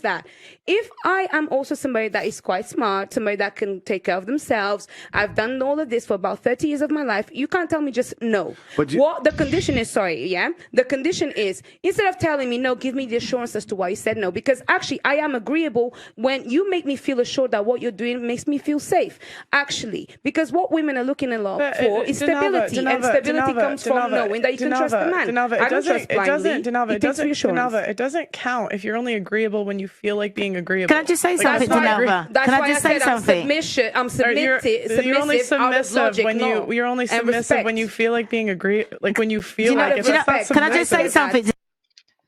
that if I am also somebody that is quite smart, somebody that can take care of themselves, I've done all of this for about 30 years of my life, you can't tell me just no. But what the condition is, the condition is, instead of telling me no, give me the assurance as to why you said no, because actually I am agreeable when you make me feel assured that what you're doing makes me feel safe, actually, because what women are looking a lot for is stability, and stability comes from knowing that you can trust a man. I don't trust blindly. It doesn't count if you're only agreeable when you feel like being agreeable. Can I just say something, Denova? That's why I said I'm submissive. You're only submissive when you feel like being when you feel like it's Can I just say something?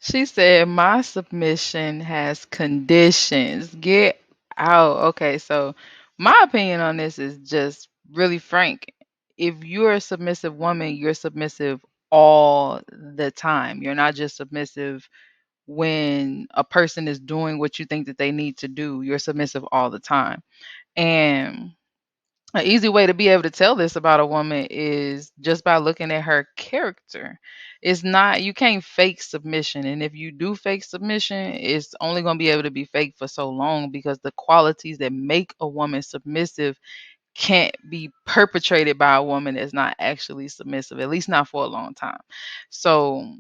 She said, my submission has conditions. Get out. Okay, so my opinion on this is just really frank. If you're a submissive woman, you're submissive all the time. You're not just submissive when a person is doing what you think that they need to do. You're submissive all the time. And an easy way to be able to tell this about a woman is just by looking at her character. It's not, you can't fake submission. And if you do fake submission, it's only going to be able to be fake for so long, because the qualities that make a woman submissive can't be perpetrated by a woman that's not actually submissive, at least not for a long time. So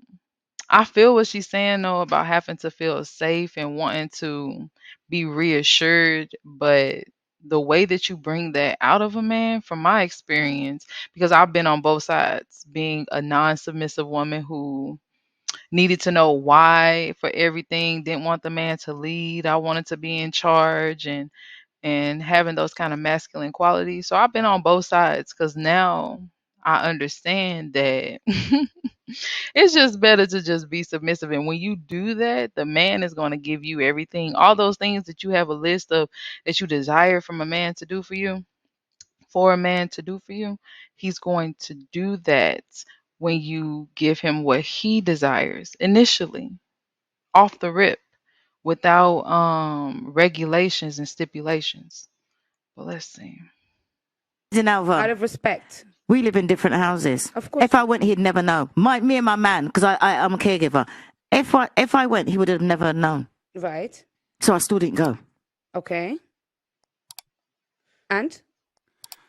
I feel what she's saying, though, about having to feel safe and wanting to be reassured. But the way that you bring that out of a man, from my experience, because I've been on both sides, being a non-submissive woman who needed to know why for everything, didn't want the man to lead. I wanted to be in charge and having those kind of masculine qualities. So I've been on both sides, because now I understand that it's just better to just be submissive. And when you do that, the man is going to give you everything. All those things that you have a list of that you desire from a man to do for you, he's going to do that when you give him what he desires initially, off the rip, without regulations and stipulations. But let's see. Out of respect. We live in different houses. Of course. If I went, he'd never know. Me and my man, because I'm a caregiver. If I went, he would have never known. Right. So I still didn't go. Okay. And?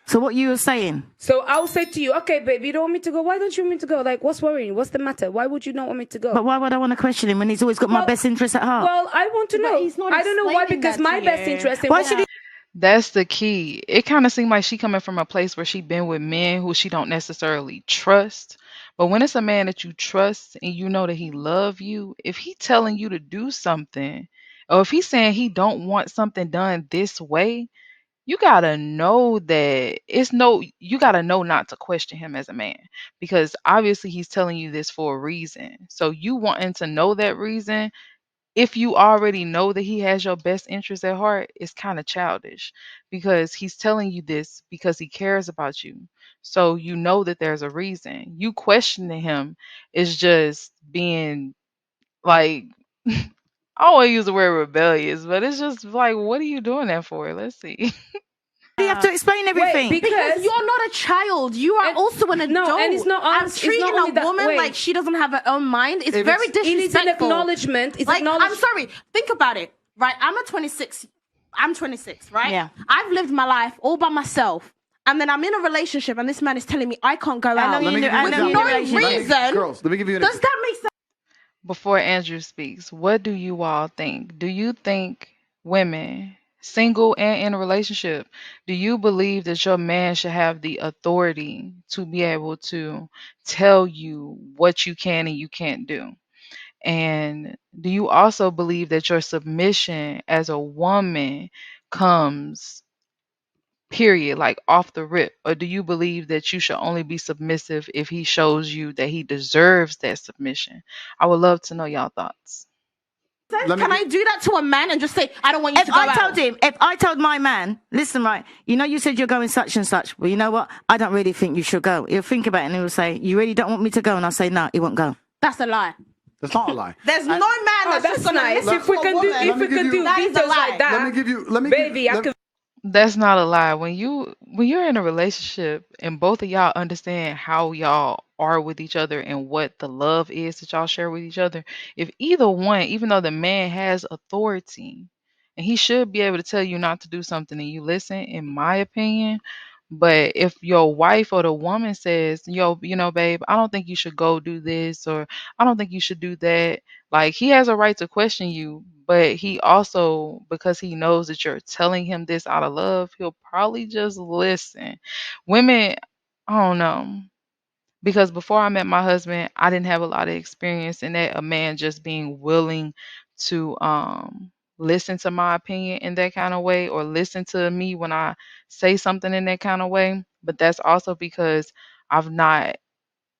So what you were saying? So I'll say to you, okay, babe, you don't want me to go? Why don't you want me to go? Like, what's worrying? What's the matter? Why would you not want me to go? But why would I want to question him when he's always got my best interest at heart? Well, I want to know. I don't know why, because my best interest... Why should he... That's the key. It kind of seemed like she coming from a place where she been with men who she don't necessarily trust. But when it's a man that you trust and you know that he love you, if he telling you to do something, or if he's saying he don't want something done this way, you gotta know that you gotta know not to question him as a man, because obviously he's telling you this for a reason. So you wanting to know that reason, if you already know that he has your best interest at heart, it's kind of childish, because he's telling you this because he cares about you. So you know that there's a reason. You questioning him is just being like, I don't want to use the word rebellious, but it's just like, what are you doing that for? Let's see. You have to explain everything. Wait, because you're not a child. You are also an adult. No, and it's not I'm treating a woman like she doesn't have her own mind. It's very disrespectful. It's an acknowledgement. I'm sorry. Think about it, right? I'm 26, right? Yeah. I've lived my life all by myself. And then I'm in a relationship and this man is telling me I can't go out. With no reason. Girls, let me give you an Does that make sense? Before Andrew speaks, what do you all think? Do you think women, single and in a relationship, do you believe that your man should have the authority to be able to tell you what you can and you can't do? And do you also believe that your submission as a woman comes, period, like off the rip? Or do you believe that you should only be submissive if he shows you that he deserves that submission? I would love to know y'all thoughts. Can I do that to a man and just say, I don't want you to go out? If I told my man, listen, right, you said you're going such and such. Well, you know what? I don't really think you should go. He'll think about it and he'll say, you really don't want me to go? And I'll say, no, he won't go. That's a lie. That's not a lie. There's no man that's just gonna nice. If we can do details like that, let me give you. baby, I can. That's not a lie. When you're in a relationship and both of y'all understand how y'all are with each other and what the love is that y'all share with each other, if either one, even though the man has authority and he should be able to tell you not to do something and you listen, in my opinion, but if your wife or the woman says, yo, babe, I don't think you should go do this, or I don't think you should do that, like, he has a right to question you, but he also, because he knows that you're telling him this out of love, he'll probably just listen. Women, I don't know. Because before I met my husband, I didn't have a lot of experience in that, a man just being willing to listen to my opinion in that kind of way, or listen to me when I say something in that kind of way. But that's also because I've not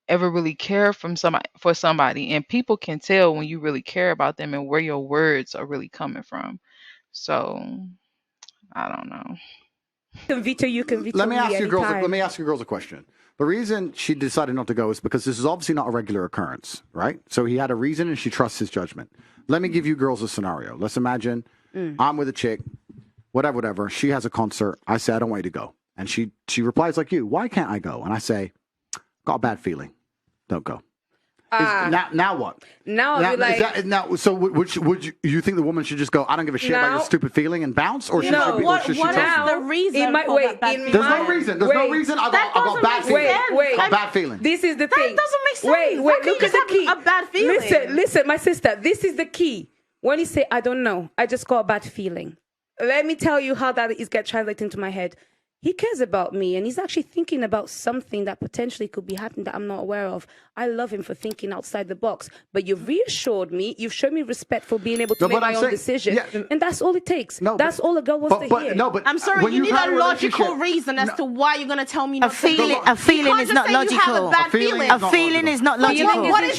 ever really cared for somebody, and people can tell when you really care about them and where your words are really coming from. So I don't know. You can veto Let me me ask you girls. anytime. Let me ask you girls a question. The reason she decided not to go is because this is obviously not a regular occurrence, right? So he had a reason, and she trusts his judgment. Let me give you girls a scenario. Let's imagine I'm with a chick, whatever. She has a concert. I say I don't want you to go, and she replies like you. Why can't I go? And I say, got a bad feeling. Don't go. Now what? Now I'll be like, so would you think the woman should just go, I don't give a shit about your stupid feeling and bounce, or should she what trust is you? the reason might for wait, that bad in feeling? There's no reason. There's no reason. I got bad feeling. Got bad feeling. This is the thing. That doesn't make sense. Wait, How can look you at the just key. have a bad feeling? Listen, my sister. This is the key. When you say, I don't know, I just got a bad feeling. Let me tell you how that is get translated into my head. He cares about me, and he's actually thinking about something that potentially could be happening that I'm not aware of. I love him for thinking outside the box. But you've reassured me. You've shown me respect for being able to make my own decision. Yeah, and that's all it takes. That's all a girl wants to hear. But I'm sorry, you need a logical reason as to why you're going to tell me not to go. A feeling is not logical. A feeling is not logical. What is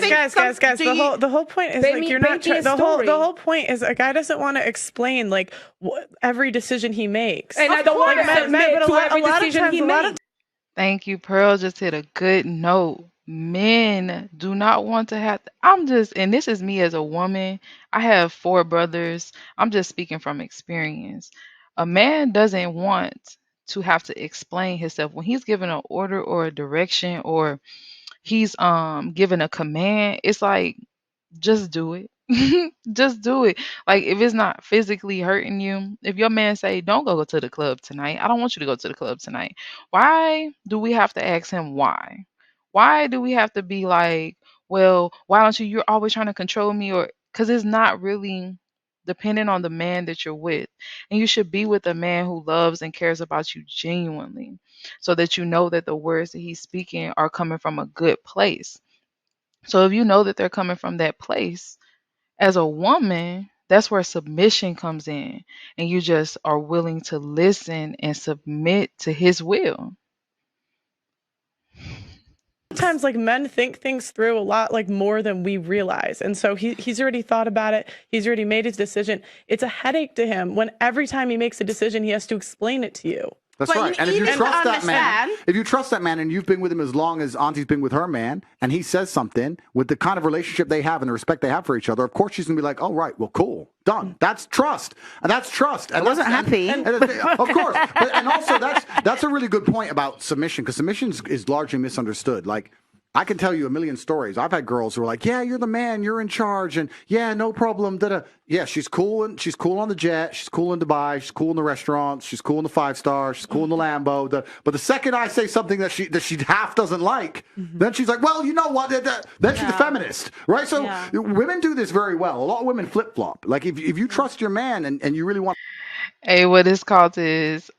guys? The whole point is like you're not. The whole point is a guy doesn't want to explain like every decision he makes. And I don't want to admit to every decision he made. Thank you. Pearl just hit a good note. Men do not want to have and this is me as a woman. I have 4 brothers. I'm just speaking from experience. A man doesn't want to have to explain himself when he's given an order or a direction, or he's given a command. It's like, just do it. Just do it. Like, if it's not physically hurting you, if your man say, don't go to the club tonight, I don't want you to go to the club tonight, why do we have to ask him why? Why do we have to be like, well, why don't you're always trying to control me? Or because it's not really dependent on the man that you're with. And you should be with a man who loves and cares about you genuinely, so that you know that the words that he's speaking are coming from a good place. So if you know that they're coming from that place, as a woman, that's where submission comes in, and you just are willing to listen and submit to his will. Sometimes like men think things through a lot like more than we realize, and so he's already thought about it. He's already made his decision. It's a headache to him when every time he makes a decision, he has to explain it to you. That's right. And if you trust that man, and you've been with him as long as Auntie's been with her man, and he says something with the kind of relationship they have and the respect they have for each other, of course she's gonna be like, "Oh, right, well, cool, done." That's trust, and that's trust. And I wasn't happy, of course. And also, that's a really good point about submission, because submission is largely misunderstood. Like, I can tell you a million stories. I've had girls who are like, "Yeah, you're the man, you're in charge, and yeah, no problem." Yeah, she's cool, and she's cool on the jet, she's cool in Dubai, she's cool in the restaurants, she's cool in the 5-star, she's cool in the Lambo. But the second I say something that she half doesn't like, then she's like, "Well, you know what?" Then she's a feminist, right? So women do this very well. A lot of women flip flop. Like, if you trust your man and you really want. Hey, what it's called is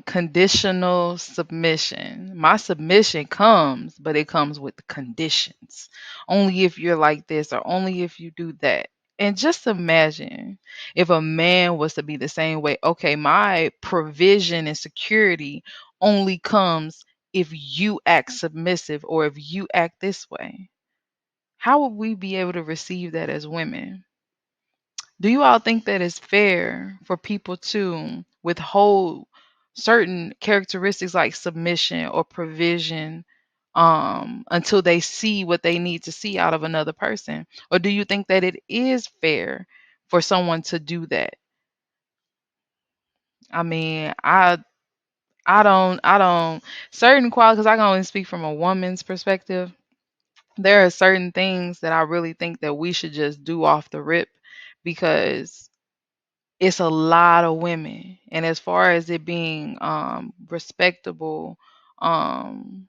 conditional submission. My submission comes, but it comes with conditions. Only if you're like this, or only if you do that. And just imagine if a man was to be the same way. Okay, my provision and security only comes if you act submissive, or if you act this way. How would we be able to receive that as women? Do you all think that it's fair for people to withhold certain characteristics like submission or provision until they see what they need to see out of another person? Or do you think that it is fair for someone to do that? I mean, I don't certain qualities, because I can only speak from a woman's perspective. There are certain things that I really think that we should just do off the rip, because it's a lot of women. And as far as it being respectable, um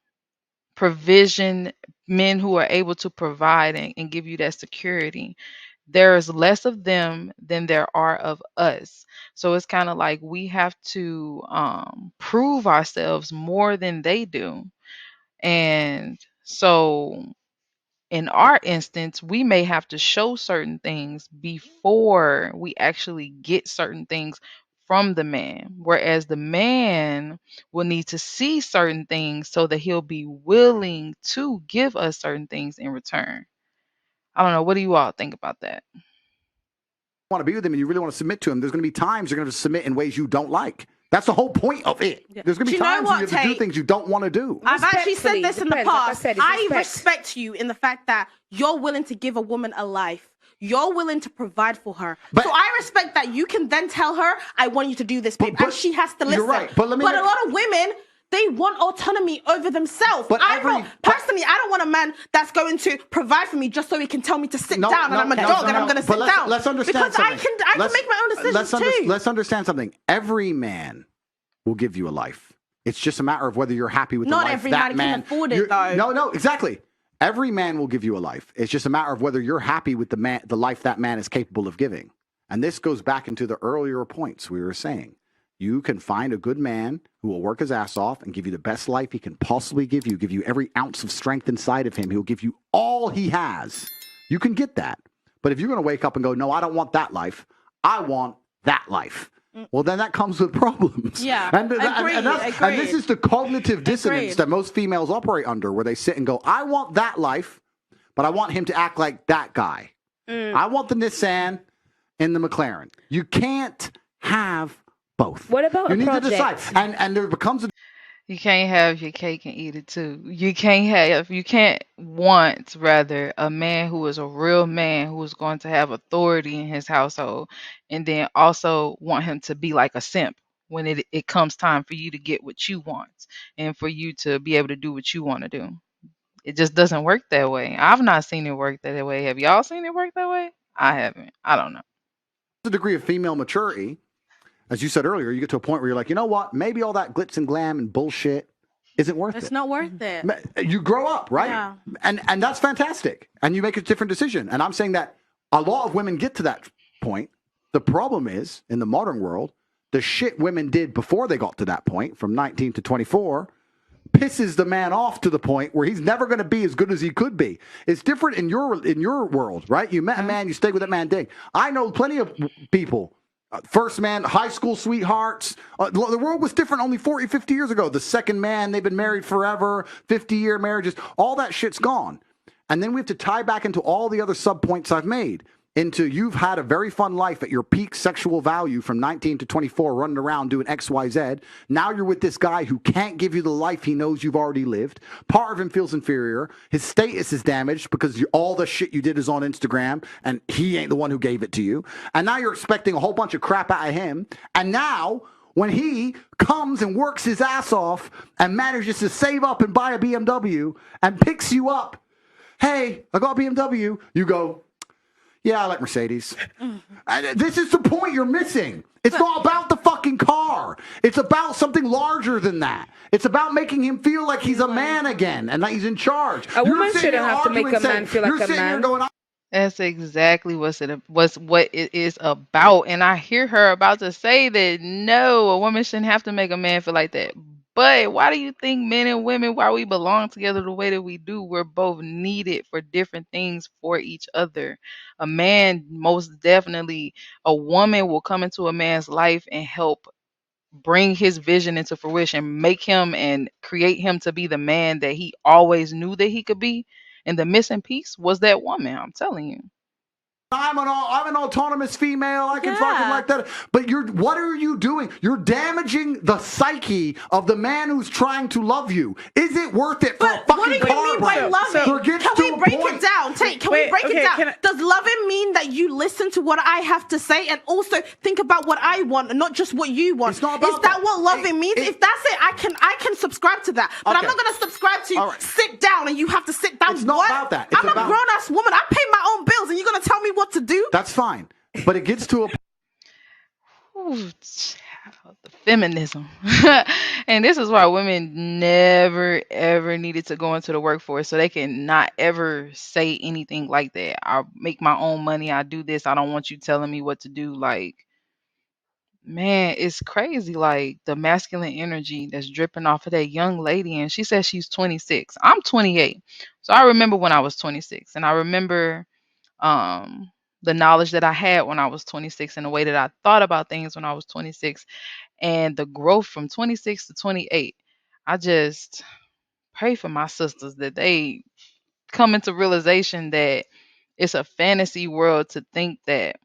provision, men who are able to provide and give you that security, there's less of them than there are of us. So it's kind of like we have to prove ourselves more than they do. And so in our instance, we may have to show certain things before we actually get certain things from the man. Whereas the man will need to see certain things so that he'll be willing to give us certain things in return. I don't know. What do you all think about that? Want to be with him and you really want to submit to him, there's going to be times you're going to submit in ways you don't like. That's the whole point of it. Yeah. There's going to be Do you know times what, you have to do Tate? things you don't want to do. I've actually said Respectfully, this in the depends. Like I past. said, it's I respect. respect you in the fact that you're willing to give a woman a life. You're willing to provide for her. But- so I respect that you can then tell her, I want you to do this, babe. But- and she has to listen. you're right. But let me a make- lot of women, they want autonomy over themselves. But I every- don't, personally, I don't want a man that's going to provide for me just so he can tell me to sit No, down no, and I'm a no, dog no, and I'm no. going to But sit let's- down. let's understand because something. I can make my own decisions too. Let's understand something. Every man will give you a life. It's just a matter of whether you're happy with Not the life every that man can afford it, you're- though. No, exactly. Every man will give you a life. It's just a matter of whether you're happy with the life that man is capable of giving. And this goes back into the earlier points we were saying. You can find a good man who will work his ass off and give you the best life he can possibly give you every ounce of strength inside of him. He'll give you all he has. You can get that. But if you're going to wake up and go, no, I don't want that life, I want that life. Well, then that comes with problems. Yeah, and agreed. this is the cognitive dissonance Agreed. that most females operate under, where they sit and go, I want that life, but I want him to act like that guy. I want the Nissan and the McLaren. You can't have both. What about you a need project? to decide. And there becomes a You can't have your cake and eat it too. You can't want rather a man who is a real man who is going to have authority in his household, and then also want him to be like a simp when it comes time for you to get what you want and for you to be able to do what you want to do. It just doesn't work that way. I've not seen it work that way. Have y'all seen it work that way? I haven't. I don't know. degree of female maturity. As you said earlier, you get to a point where you're like, you know what? Maybe all that glitz and glam and bullshit isn't worth It's it. not worth it. You grow up, right? Yeah. And that's fantastic. And you make a different decision. And I'm saying that a lot of women get to that point. The problem is, in the modern world, the shit women did before they got to that point, from 19 to 24, pisses the man off to the point where he's never going to be as good as he could be. It's different in your world, right? You met a man, you stayed with that man, dig. I know plenty of people. First man, high school sweethearts. The world was different only 40, 50 years ago. The second man, they've been married forever, 50-year marriages. All that shit's gone. And then we have to tie back into all the other sub-points I've made. Into you've had a very fun life at your peak sexual value from 19 to 24, running around doing X, Y, Z. Now you're with this guy who can't give you the life he knows you've already lived. Part of him feels inferior. His status is damaged because all the shit you did is on Instagram and he ain't the one who gave it to you. And now you're expecting a whole bunch of crap out of him. And now when he comes and works his ass off and manages to save up and buy a BMW and picks you up, hey, I got a BMW, you go, yeah, I like Mercedes. And this is the point you're missing. It's not about the fucking car. It's about something larger than that. It's about making him feel like he's a man again and that he's in charge. A woman shouldn't have to make a man feel like you're a sitting here man. going, That's exactly what it is about. And I hear her about to say that no, a woman shouldn't have to make a man feel like that. But why do you think men and women, why we belong together the way that we do? We're both needed for different things for each other. A man, most definitely, a woman will come into a man's life and help bring his vision into fruition, make him and create him to be the man that he always knew that he could be. And the missing piece was that woman, I'm telling you. I'm an autonomous female. I can Yeah. fucking like that. But what are you doing? You're damaging the psyche of the man who's trying to love you. Is it worth it for a But fucking what do you car mean by brand? loving? There gets Can to we a break point- it down? Can we Wait, break okay, it down? can I- Does loving mean that you listen to what I have to say and also think about what I want and not just what you want. It's not about Is that what loving means? If that's it, I can subscribe to that. But I'm not going to subscribe to sit down and you have to sit down. It's not about that. It's I'm a grown-ass woman. I pay my own bills and you're going to tell me what to do? That's fine. But it gets to a Ooh, child, the feminism. And this is why women never, ever needed to go into the workforce, so they can not ever say anything like that. I make my own money. I do this. I don't want you telling me what to do. Like, man, it's crazy. Like, the masculine energy that's dripping off of that young lady. And she says she's 26. I'm 28. So I remember when I was 26. And I remember the knowledge that I had when I was 26 and the way that I thought about things when I was 26 and the growth from 26 to 28. I just pray for my sisters that they come into realization that it's a fantasy world to think that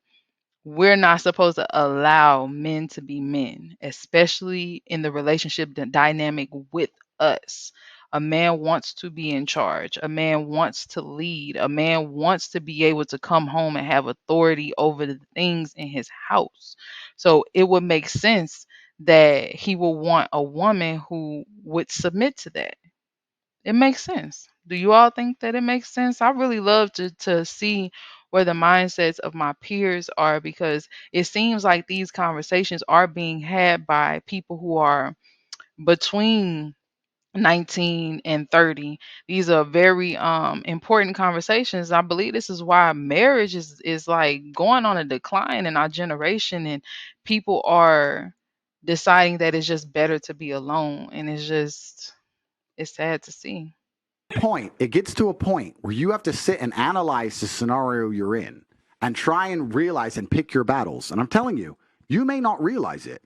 we're not supposed to allow men to be men, especially in the relationship dynamic with us. A man wants to be in charge. A man wants to lead. A man wants to be able to come home and have authority over the things in his house. So it would make sense that he will want a woman who would submit to that. It makes sense. Do you all think that it makes sense? I really love to see where the mindsets of my peers are, because it seems like these conversations are being had by people who are between 19 and 30. These are very important conversations. I believe this is why marriage is like going on a decline in our generation, and people are deciding that it's just better to be alone, and it's sad to see. It gets to a point where you have to sit and analyze the scenario you're in and try and realize and pick your battles. And I'm telling you, you may not realize it,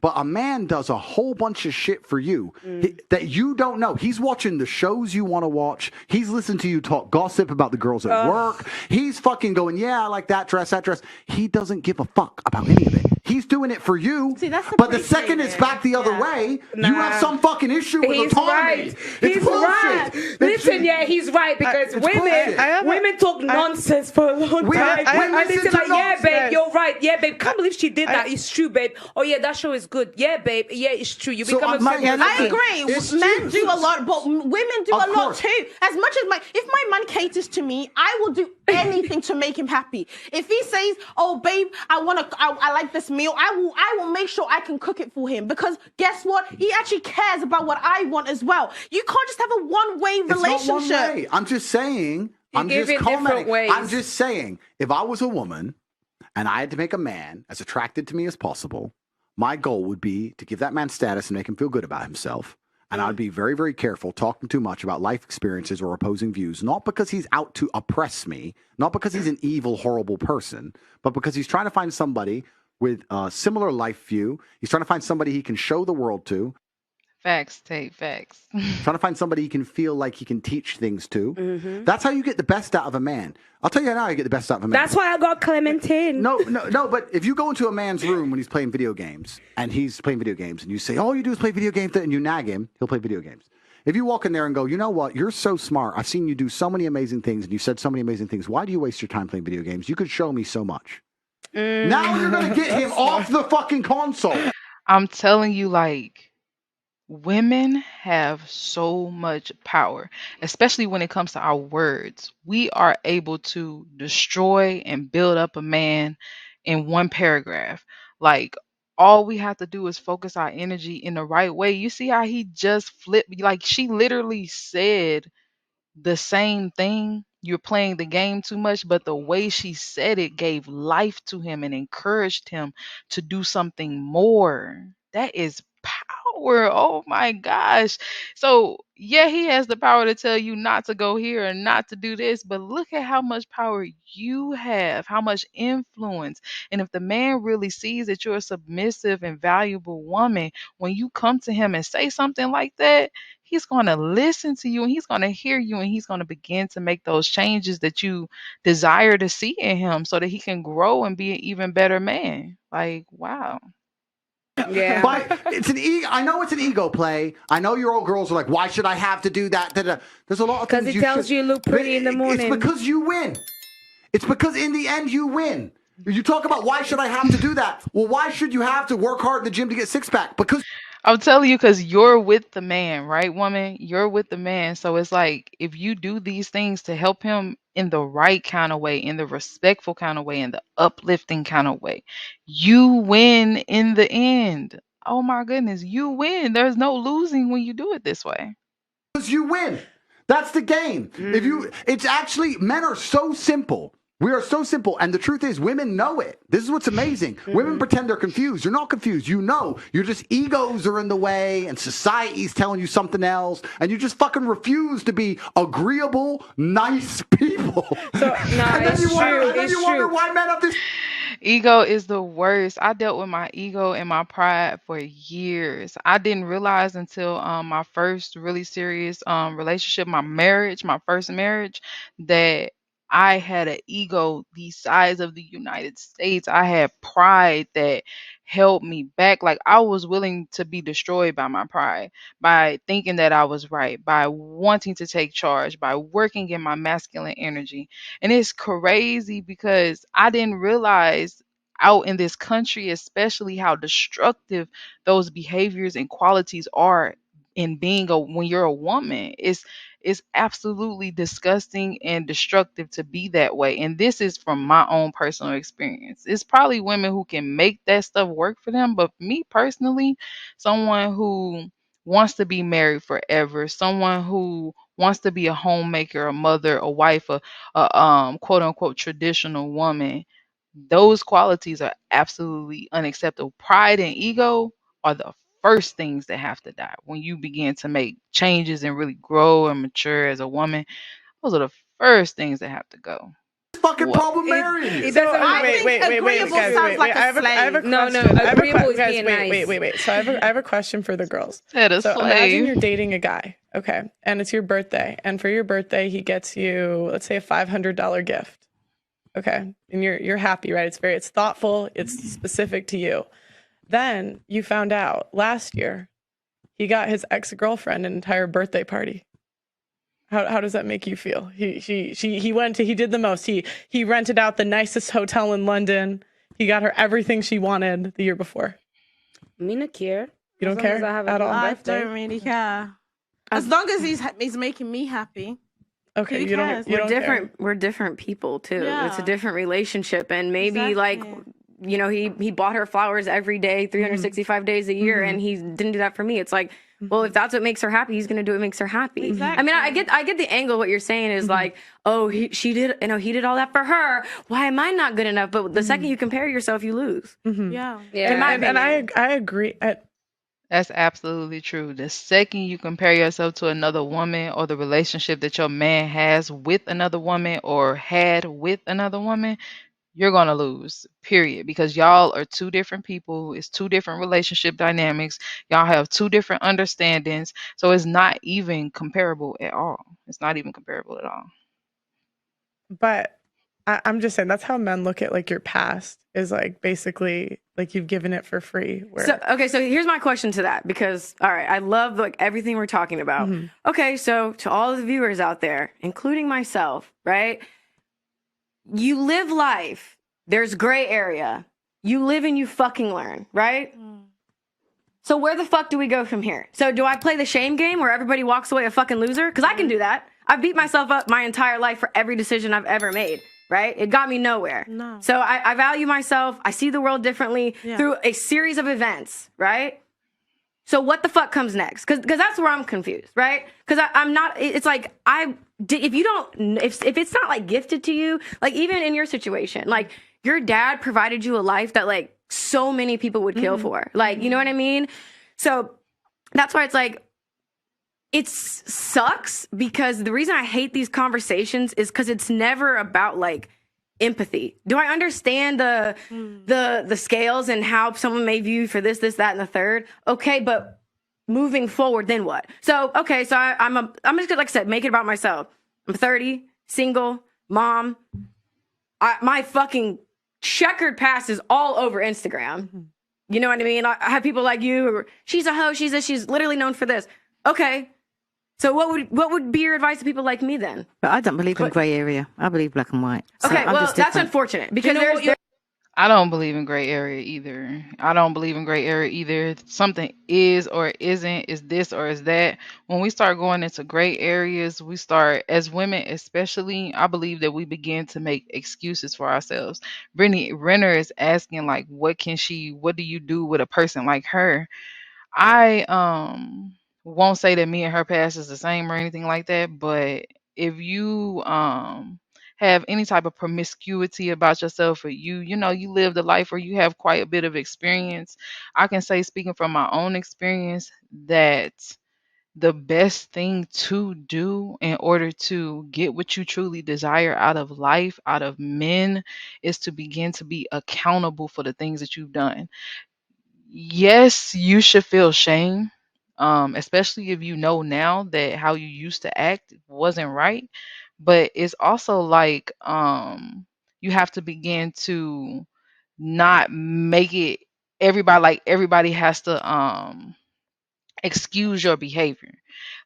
but a man does a whole bunch of shit for you that you don't know. He's watching the shows you want to watch. He's listening to you talk gossip about the girls at work. He's fucking going, yeah, I like that dress, that dress. He doesn't give a fuck about any of it. He's doing it for you. See, that's the but the crazy second thing, it's back the other way, you have some fucking issue with He's autonomy. right. It's He's bullshit. right. Listen, yeah, he's right, because women talk nonsense for a long time. And they say like, yeah, babe, you're right. Yeah, babe, can't believe she did that. It's true, babe. Oh yeah, that show is good. Yeah, babe. Yeah, it's true. You become a I agree. Men do a lot, but women do a lot too. As much as if my man caters to me, I will do anything to make him happy. If he says, "Oh, babe, I like this meal," I will make sure I can cook it for him, because guess what? He actually cares about what I want as well. You can't just have a one-way relationship. It's not one way. I'm just saying. I'm just commenting. I'm just saying. If I was a woman and I had to make a man as attracted to me as possible, my goal would be to give that man status and make him feel good about himself. And I'd be very, very careful talking too much about life experiences or opposing views, not because he's out to oppress me, not because he's an evil, horrible person, but because he's trying to find somebody with a similar life view. He's trying to find somebody he can show the world to. Facts, Tate, facts. Trying to find somebody he can feel like he can teach things to. That's how you get the best out of a man. I'll tell you now how you get the best out of a man. That's why I got Clementine. No, but if you go into a man's room when he's playing video games, and you say, all you do is play video games, and you nag him, he'll play video games. If you walk in there and go, you know what, you're so smart. I've seen you do so many amazing things, and you said so many amazing things. Why do you waste your time playing video games? You could show me so much. Now you're going to get him off the fucking console. I'm telling you, like, women have so much power, especially when it comes to our words. We are able to destroy and build up a man in one paragraph. Like, all we have to do is focus our energy in the right way. You see how he just flipped? Like, she literally said the same thing. You're playing the game too much, but the way she said it gave life to him and encouraged him to do something more. That is power. Oh my gosh. So yeah, he has the power to tell you not to go here and not to do this, but look at how much power you have, how much influence. And if the man really sees that you're a submissive and valuable woman, when you come to him and say something like that, he's going to listen to you and he's going to hear you and he's going to begin to make those changes that you desire to see in him so that he can grow and be an even better man. Like, wow. Yeah. But it's I know it's an ego play. I know your old girls are like, why should I have to do that? There's a lot of things. Because it tells you look pretty in the morning. It's because you win. It's because in the end you win. You talk about why should I have to do that? Well, why should you have to work hard in the gym to get six pack? Because I'm telling you, because you're with the man, right, woman? You're with the man. So it's like if you do these things to help him in the right kind of way, in the respectful kind of way, in the uplifting kind of way, you win in the end. Oh my goodness, you win. There's no losing when you do it this way. you win. That's the game. It's actually, men are so simple. We are so simple. And the truth is, women know it. This is what's amazing. Women pretend they're confused. You're not confused. You know. You're just egos are in the way and society's telling you something else. And you just fucking refuse to be agreeable, nice people. So, no, and then it's you true. wonder, and then It's you wonder true. why men have this. Ego is the worst. I dealt with my ego and my pride for years. I didn't realize until my first really serious relationship, my first marriage, that I had an ego the size of the United States. I had pride that held me back. Like I was willing to be destroyed by my pride, by thinking that I was right, by wanting to take charge, by working in my masculine energy. And it's crazy because I didn't realize out in this country, especially how destructive those behaviors and qualities are in being when you're a woman. It's absolutely disgusting and destructive to be that way. And this is from my own personal experience. It's probably women who can make that stuff work for them. But for me personally, someone who wants to be married forever, someone who wants to be a homemaker, a mother, a wife, a quote unquote traditional woman, those qualities are absolutely unacceptable. Pride and ego are the first things that have to die when you begin to make changes and really grow and mature as a woman. Those are the first things that have to go. Fucking What? problem marrying you. It doesn't Wait, agreeable guys, sounds like I have a a question. slave. No, no, I have a agreeable is guys, being wait. nice. So I have a question for the girls. Said a So imagine slave. you're dating a guy, okay, and it's your birthday, and for your birthday he gets you, let's say, a $500 gift, okay, and you're happy, right? It's thoughtful, it's specific to you. Then you found out last year he got his ex-girlfriend an entire birthday party. How does that make you feel? He did the most. He rented out the nicest hotel in London. He got her everything she wanted the year before. Me not care. You don't As long as care I have a at good all? I birthday. don't really care. As long as he's making me happy. Okay, Who you don't. cares? You We're don't different. care. We're different people too. It's a Yeah. different relationship, and maybe like, Exactly. you know, he bought her flowers every day, 365 days a year, and he didn't do that for me. It's like, well, if that's what makes her happy, he's gonna do what makes her happy. Exactly. I mean, I get the angle. What you're saying is like, oh, he did all that for her. Why am I not good enough? But the second you compare yourself, you lose. Yeah. Yeah. In my And I opinion. agree. That's absolutely true. The second you compare yourself to another woman or the relationship that your man has with another woman or had with another woman, you're going to lose, period. Because y'all are two different people. It's two different relationship dynamics. Y'all have two different understandings. So it's not even comparable at all. It's not even comparable at all. But I'm just saying that's how men look at like your past is like basically like you've given it for free. Where, So here's my question to that, because all right, I love like everything we're talking about. Okay, so to all of the viewers out there, including myself, right? You live life. There's gray area. You live and you fucking learn, right? So where the fuck do we go from here? So do I play the shame game where everybody walks away a fucking loser? Because I can do that. I've beat myself up my entire life for every decision I've ever made, right? It got me nowhere. No. So I value myself. I see the world differently Yeah. through a series of events, right? So what the fuck comes next? Because that's where I'm confused, right? Because I'm not. It's like if you don't, if it's not like gifted to you, like even in your situation, like your dad provided you a life that like so many people would kill for, like you know what I mean? So that's why it's like it sucks, because the reason I hate these conversations is because it's never about like empathy. Do I understand the scales and how someone may view you for this, that, and the third? Okay, but moving forward, then what? So okay, so I'm just gonna, like I said, make it about myself. I'm 30, single, mom. My fucking checkered past is all over Instagram. You know what I mean? I have people like you who are, she's a hoe, she's literally known for this. Okay. So what would be your advice to people like me then? But I don't believe in grey area. I believe black and white. So Okay, I'm well, just that's different. unfortunate because I don't believe in gray area either. I don't believe in gray area either. Something is or isn't, is this or is that. When we start going into gray areas, we start, as women especially, I believe that we begin to make excuses for ourselves. Brittany Renner is asking, like, what do you do with a person like her? I won't say that me and her past is the same or anything like that, but if you have any type of promiscuity about yourself, or you know you lived a life where you have quite a bit of experience, I can say, speaking from my own experience, that the best thing to do in order to get what you truly desire out of life, out of men, is to begin to be accountable for the things that you've done. Yes, you should feel shame, especially if you know now that how you used to act wasn't right. But it's also like you have to begin to not make it everybody has to excuse your behavior.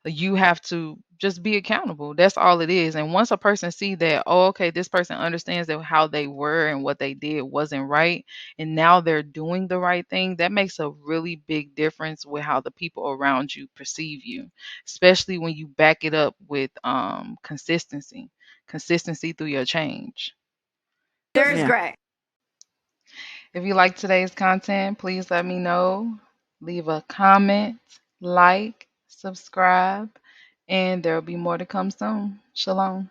You have to just be accountable. That's all it is. And once a person see that, oh, okay, this person understands that how they were and what they did wasn't right, and now they're doing the right thing, that makes a really big difference with how the people around you perceive you, especially when you back it up with consistency through your change. there's Yeah. gray. If you like today's content, please let me know. Leave a comment, like, subscribe, and there will be more to come soon. Shalom.